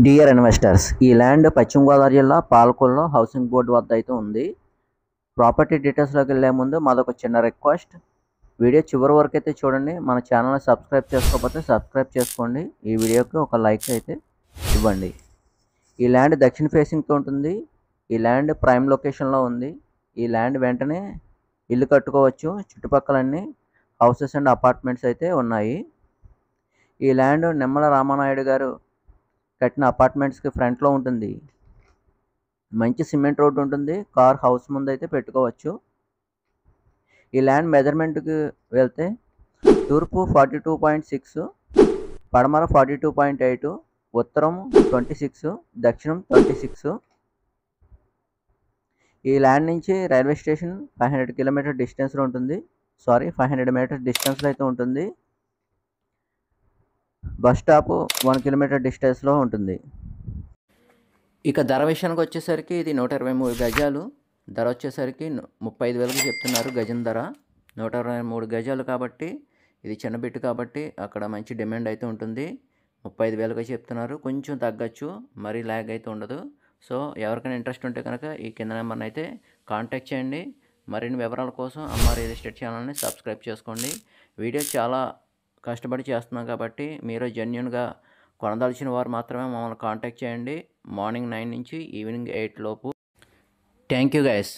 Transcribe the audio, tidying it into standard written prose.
Dear investors, ఈ land పశ్చిమ గోదావరి జిల్లా పాలకొల్లో హౌసింగ్ బోర్డు వద్ద అయితే ఉంది. ప్రాపర్టీ డీటెయిల్స్లోకి వెళ్ళే ముందు మాదొక చిన్న రిక్వెస్ట్, వీడియో చివరి వరకు అయితే చూడండి. మన ఛానల్ని సబ్స్క్రైబ్ చేసుకోకపోతే సబ్స్క్రైబ్ చేసుకోండి. ఈ వీడియోకి ఒక లైక్ అయితే ఇవ్వండి. ఈ ల్యాండ్ దక్షిణ ఫేసింగ్తో ఉంటుంది. ఈ ల్యాండ్ ప్రైమ్ లొకేషన్లో ఉంది. ఈ ల్యాండ్ వెంటనే ఇల్లు కట్టుకోవచ్చు. చుట్టుపక్కలన్నీ హౌసెస్ అండ్ అపార్ట్మెంట్స్ అయితే ఉన్నాయి. ఈ ల్యాండ్ నిమ్మల రామానాయుడు గారు కట్టిన అపార్ట్మెంట్స్కి ఫ్రంట్లో ఉంటుంది. మంచి సిమెంట్ రోడ్డు ఉంటుంది. కార్ హౌస్ ముందు అయితే పెట్టుకోవచ్చు. ఈ ల్యాండ్ మెజర్మెంట్కి వెళ్తే తూర్పు 42.6, పడమర 42.8, ఉత్తరం 26, దక్షిణం 36. ఈ ల్యాండ్ నుంచి రైల్వే స్టేషన్ 500 కిలోమీటర్ డిస్టెన్స్లో ఉంటుంది. 500 మీటర్స్ డిస్టెన్స్లో అయితే ఉంటుంది. బస్ స్టాప్ 1 కిలోమీటర్ డిస్టెన్స్లో ఉంటుంది. ఇక ధర విషయానికి వచ్చేసరికి ఇది 123 గజాలు. ధర వచ్చేసరికి 35,000కి చెప్తున్నారు గజం ధర. 123 గజాలు కాబట్టి ఇది చిన్న బిట్ కాబట్టి అక్కడ మంచి డిమాండ్ అయితే ఉంటుంది. 35,000కి చెప్తున్నారు. కొంచెం తగ్గచ్చు, మరీ ల్యాగ్ అయితే ఉండదు. సో ఎవరికైనా ఇంట్రెస్ట్ ఉంటే కనుక ఈ కింద నెంబర్ని అయితే కాంటాక్ట్ చేయండి. మరిన్ని వివరాల కోసం అమ్మ రియల్ ఎస్టేట్ ఛానల్ని సబ్స్క్రైబ్ చేసుకోండి. వీడియో చాలా కష్టపడి చేస్తున్నాం కాబట్టి మీరు జెన్యూన్గా కొనదలిచిన వారు మాత్రమే మమ్మల్ని కాంటాక్ట్ చేయండి. మార్నింగ్ 9 నుంచి ఈవినింగ్ 8 లోపు. Thank you guys.